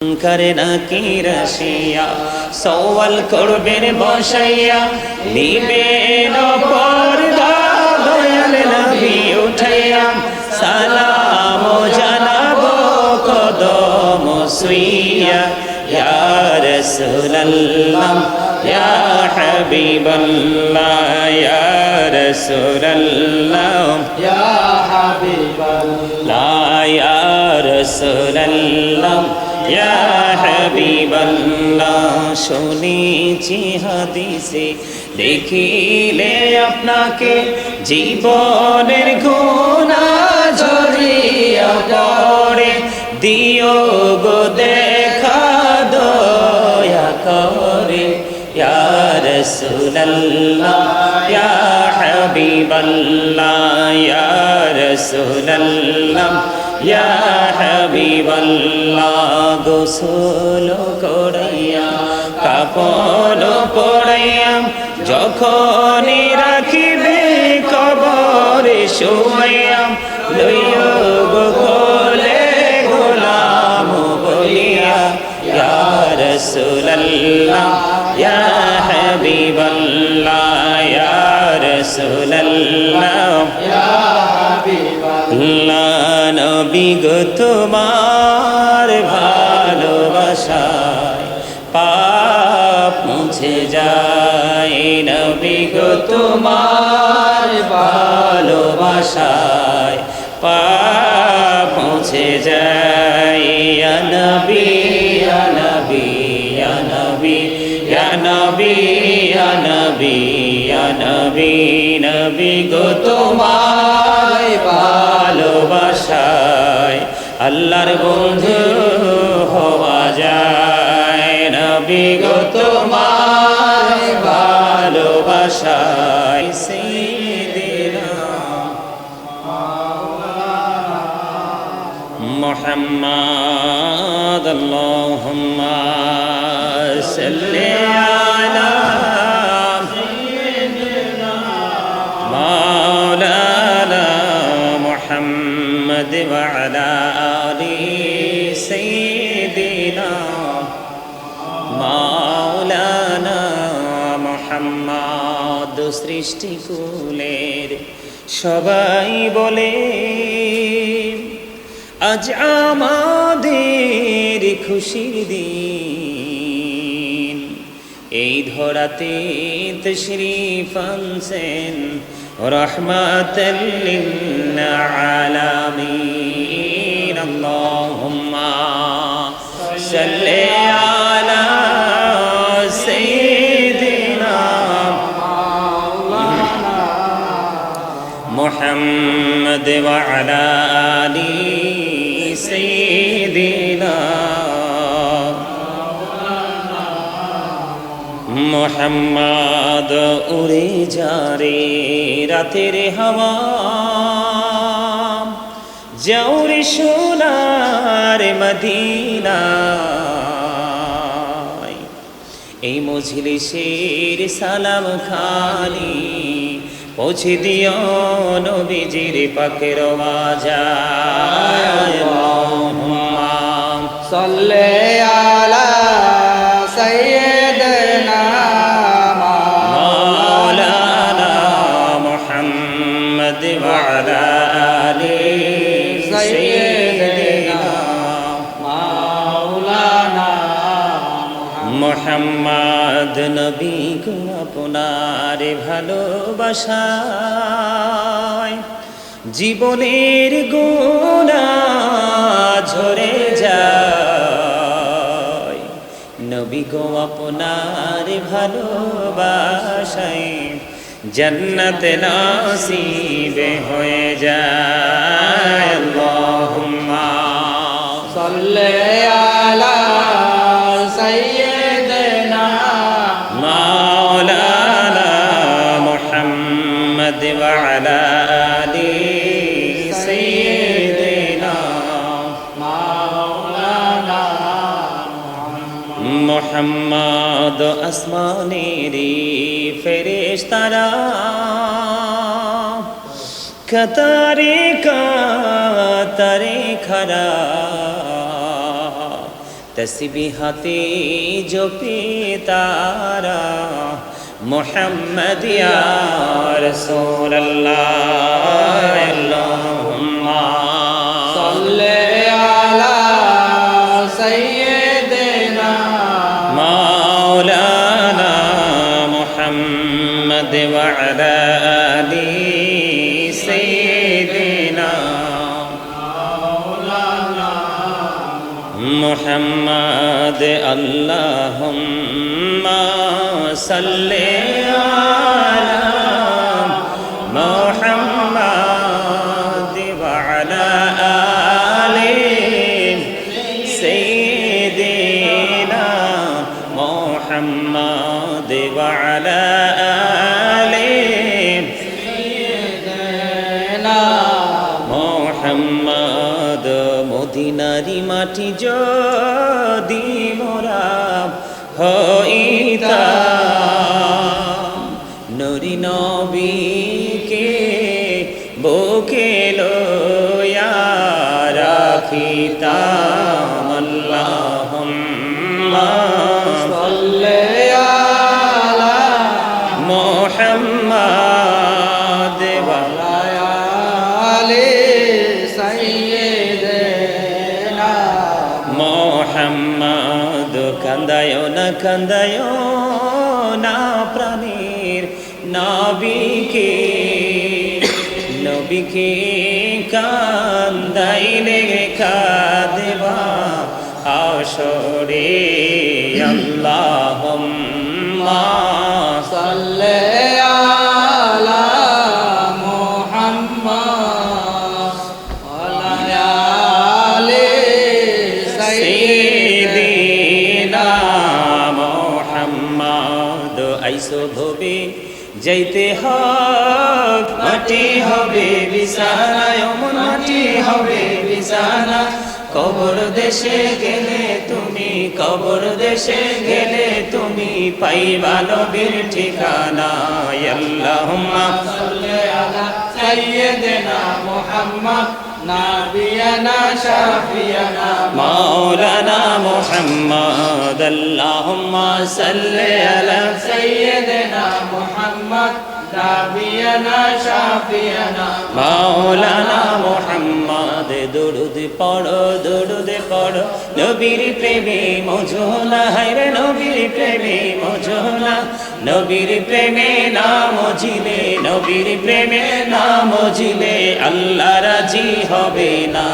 করে নাকি রাশিয়া সওয়াল করবেন বসাইয়া নিবেন পর্দা দয়াল নবী উঠাইয়া সালাম জানাবো কদম সুইয়া ইয়া রাসূলুল্লাহ ইয়া হাবিবাল্লাহ ইয়া রাসূলুল্লাহ ইয়া হাবিবাল্লাহ ইয়া রাসূলুল্লাহ ইয়া হাবিবাল্লাহ শুনেছি হাদিসে দেখিলে আপনাকে জীবনের গুনাহ ঝরিয়া পড়ে দিও গো দেখা দয়া করে ইয়া রাসূলুল্লাহ ইয়া হাবিবাল্লাহ ইয়া রাসূলুল্লাহ ইয়া হাবিবাল্লাহ গোসল করাইয়া কাপড় পরাইয়া যখন রাখিবে কবরে শুয়াইয়া লইও গো কোলে গোলাম বলিয়া ইয়া রাসূলুল্লাহ ইয়া হাবিবাল্লাহ ইয়া রাসূলুল্লাহ ইয়া হাবিবাল্লাহ নবী গো তোমার ভালোবাসায় পাপ মুছে যায় নবী গো তোমার ভালোবাসায় পাপ মুছে যায় ইয়া নবী ইয়া নবী ইয়া নবী ইয়া নবী ইয়া নবী ইয়া নবী নবী গো তোমার ভালোবাসায় আল্লাহর বন্ধু হওয়া যায় নবী গো তোমার ভালোবাসায় সাইয়্যিদিনা মুহাম্মদ আল্লাহুম্মা সাল্লি আলা محمد وعلى آل سيدنا مولانا محمد সৃষ্টি কুলের সবাই বলে আজ আমাদের খুশির দিন এই ধরাতে তশরীফ আনছেন রহমাতাল লিল আলামিন আল্লাহুম্মা সাল্লি আলা সাইয়্যিদিনা মাওলানা মুহাম্মদ ওয়া আলা আলি সাইয়্যিদিনা মোহাম্মদ উড়ে যারে রাতের হাওয়া যাও রে সোনার মদিনায় এই মজলিসের সালাম খানি পৌঁছে দিও নবীজির পাকের বাজায় আল্লাহুম্মা সাল্লি আলা সাইয়্যিদিনা মাওলানা মুহাম্মদ ওয়া আলা আলি সাইয়্যিদিনা মাওলানা মুহাম্মদ নবী গো আপনার ভালোবাসায় জীবনের গুনাহ ঝরে যায় নবী গো আপনার ভালোবাসায় জান্নাত নসিব হয়ে যায় আল্লাহুম্মা সাল্লি আলা সাইয়্যিদিনা মাওলানা মুহাম্মদ ওয়া আলা আলি সাইয়্যিদিনা মাওলানা মুহাম্মদ আসমানের ফেরেশতারা কাতারে কাতারে খারা তসবিহাতে জপি তারা মুহাম্মদ ইয়া রাসূলুল্লাহ আল্লাহুম্মা সাল্লি আলা সাইয়্যিদিনা মাওলানা মুহাম্মদ ওয়া আলা আলি সাইয়্যিদিনা محمد اللهم صل على محمد وعلى آل سيدنا محمد وعلى آل سيدنا محمد মদিনারি মাটি যদি মোরা হইতাম নূরি নবীকে বুকে লইয়া রাখিতাম আল্লাহুম্মা সাল্লি আলা মুহাম্মাদ ওয়া আলি সাইয়্যিদিনা মোহাম্মদ কান্দায় না প্রাণীর নবীকে নবীকে কান্দাইলে কাঁদবা আসরে আল্লাহুম্মা সাল্লি আলা মুহাম্মদ ওয়া আলি সাইয়্যিদিনা মুহাম্মদ আইসো ভবে যাইতে হক মাটি হবে বিছানা এমন মাটি হবে বিছানা কবর দেশে গেলে তুমি কবর দেশে গেলে তুমি পাইবা নবীর ঠিকানা আল্লাহুম্মা সাল্লি আলা সাইয়্যিদিনা মুহাম্মদ নাবিয়ানা শাফিয়ানা মাওলানা মুহাম্মদ আল্লাহুম্মা সাল্লি আলা সাইয়্যিদিনা মুহাম্মদ নাবিয়ানা শাফিয়ানা মাওলানা মুহাম্মদ দুরুদ পড়ো নবীর প্রেমে মজনা হায়রে নবীর প্রেমে মজনা নবীর প্রেমে না মজিলে নবীর প্রেমে না মজিলে আল্লাহ রাজি হবে না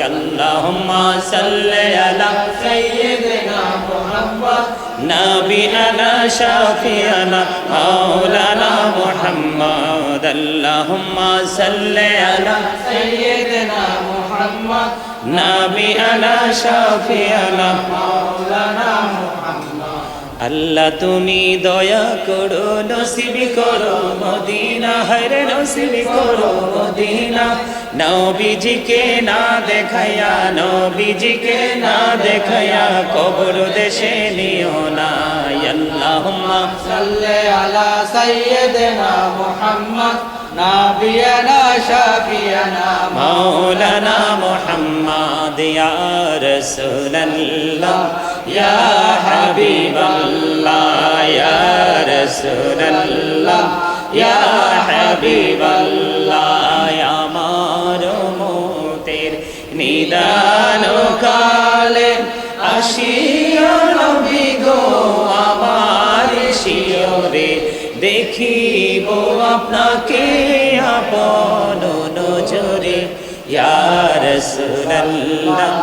আল্লাহুম্মা সাল্লি আলা সাইয়্যিদিনা মুহাম্মদ নাবিয়ানা শাফিয়ানা মাওলানা মুহাম্মদ আল্লাহুম্মা সাল্লি আলা সাইয়্যিদিনা মুহাম্মদ নাবিয়ানা শাফিয়ানা মাওলানা মুহাম্মদ আল্লাহ তুমি দয়া করো নসিব করো মদিনা হরে নসিব করো মদিনা নবীজিকে না দেখায়া নবীজিকে না দেখায়া কবর দেশে নিও না আল্লাহুম্মা সাল্লি আলা সাইয়্যিদিনা মুহাম্মদ নাবিয়ানা শাফিয়ানা মাওলানা মুহাম্মদ ইয়া রাসূলুল্লাহ ইয়া হাবিবাল্লাহ ইয়া রাসূলুল্লাহ ইয়া হাবিবাল্লাহ আমার মতের নিদান কালে আসিয়া নবী গো আমার শিয়রে দেখিব আপনাকে আপন নজরে ইয়া রাসূলুল্লাহ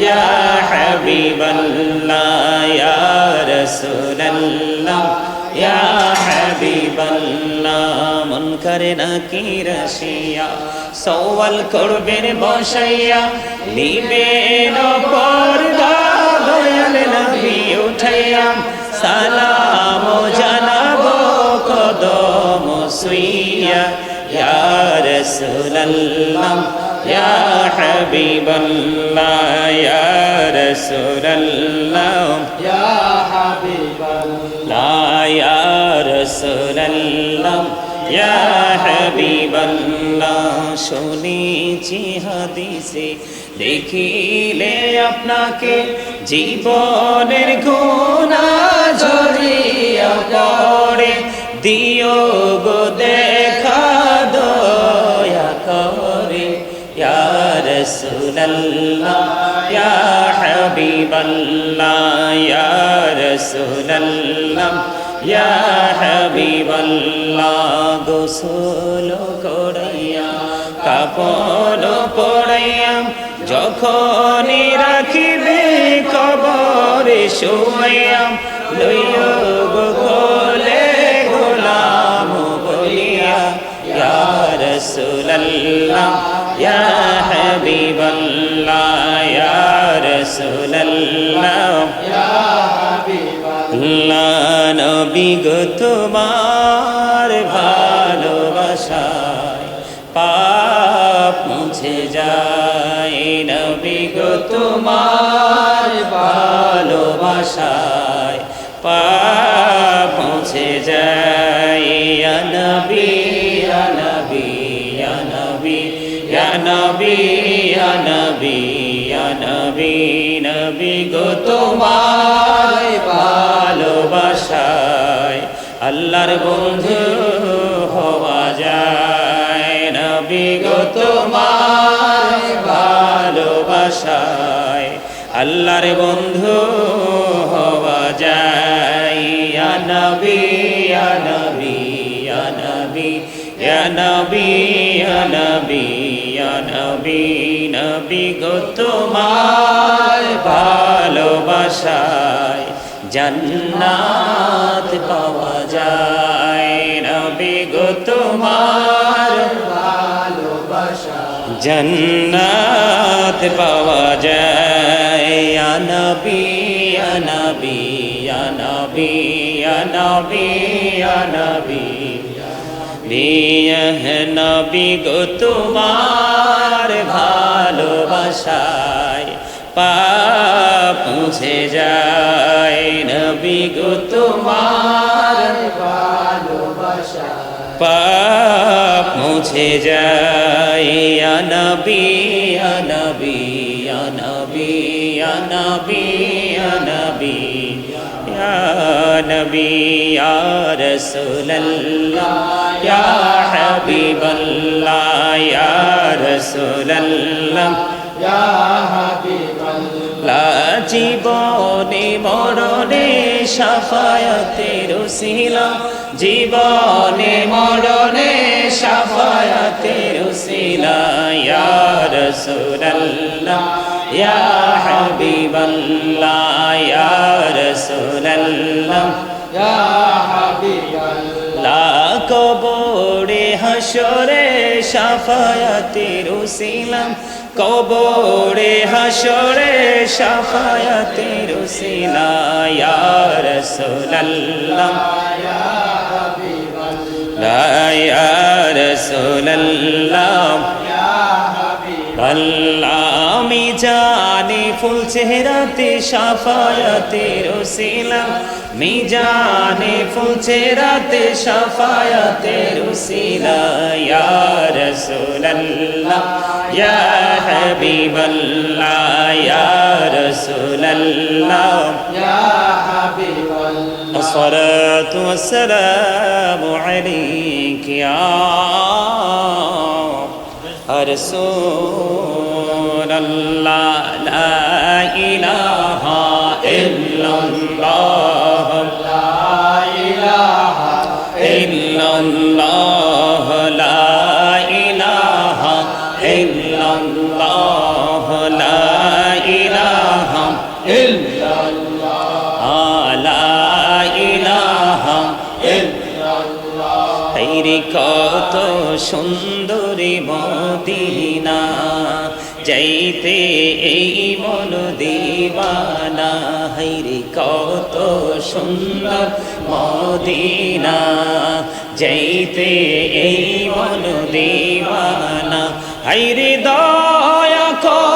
ইয়া হাবিবাল্লাহ ইয়া রাসূলুল্লাহ ইয়া হাবিবাল্লাহ মন করে না কি রাশিয়া সওয়াল করবেন বসাইয়া নিবেন পর্দা দয়াল নবী উঠাইয়া সালাম জানাবো কদম সুইয়া ইয়া রাসূলুল্লাহ ইয়া হাবিবাল্লাহ ইয়া রাসূলুল্লাহ ইয়া হাবিবাল্লাহ ইয়া রাসূলুল্লাহ ইয়া হাবিবাল্লাহ শুনেছি হাদিসে দেখিলে আপনাকে জীবনের গুনাহ ঝরিয়া পড়ে দিও গো দেখা দয়া করে ইয়া রাসূলুল্লাহ ইয়া হাবিবাল্লাহ ইয়া রাসূলুল্লাহ ইয়া হাবিবাল্লাহ গোসল করাইয়া কাপড় পরাইয়া যখন রাখিবে কবরে শুয়াইয়া লইয়া গো কোলে গোলাম বলিয়া ইয়া রাসূলুল্লাহ ইয়া হাবিবাল্লাহ ইয়া রাসূলুল্লাহ ইয়া হাবিবাল্লাহ নবী গো তোমার ভালোবাসায় পাপ মুছে যায় নবী গো তোমার ভালোবাসায় পাপ মুছে যায় ইয়া নবী ইয়া নবী ইয়া নবী ইয়া নবী ইয়া নবী ইয়া নবী নবী গো তোমার ভালোবাসায় আল্লাহর বন্ধু হওয়া যায় নবী গো তোমার ভালোবাসায় আল্লাহর বন্ধু হওয়া যায় ইয়া নবী ইয়া নবী ইয়া নবী ইয়া নবী ইয়া নবী ইয়া নবী নবী গো তোমার ভালোবাসায় জান্নাত পাওয়া যায় নবী গো তোমার ভালোবাসায় জান্নাত পাওয়া যায় ইয়া নবী ইয়া নবী ইয়া নবী ইয়া নবী ইয়া নবী নবী গো তোমার ভালোবাসায় পাপ মুছে যায় নবী গো তোমার ভালোবাসায় পাপ মুছে যায় ইয়া নবী ইয়া নবী ইয়া নবী ইয়া নবী ইয়া নবী ইয়া নবী ইয়া রাসূলুল্লাহ ইয়া হাবিবাল্লাহ ইয়া রাসূলুল্লাহ ইয়া হাবিবাল্লাহ জীবনে মরণে শাফায়াতের উসিলা জীবনে মরণে শাফায়াতের উসিলা ইয়া রাসূলুল্লাহ ইয়া হাবিবাল্লাহ ইয়া রাসূলুল্লাহ ইয়া হাবিবাল্লাহ কবরে হাসরে শাফায়াতের উসিলা কবরে হাসরে শাফায়াতের উসিলা ইয়া রাসূলুল্লাহ ইয়া হাবিবাল্লাহ ইয়া রাসূলুল্লাহ ইয়া হাবিবাল্লাহ আমি জানি ফুল চেহারাতে শাফায়াতের উসিলা মিজানে ফুল চেহারাতে শাফায়াতের উসিলা ইয়া রাসূলুল্লাহ ইয়া হাবিবাল্লাহ ইয়া রাসূলুল্লাহ ইয়া হাবিবাল্লাহ আসসালাতু ওয়াসসালামু আলাইকা ইয়া রাসূলুল্লাহ লা ইলাহা ইল্লাল্লাহ লা ইলাহা ইল্লাল্লাহ লা ইলাহা ইল্লাল্লাহ লা ইলাহা ইল্লাল্লাহ লা ইলাহা ইল্লাল্লাহ হায়রে কত সুন্দরী মদিনা যাইতে এই মন দিওয়ানা হায়রে কত সুন্দর মদিনা যাইতে এই মন দিওয়ানা হায়রে দয়া কর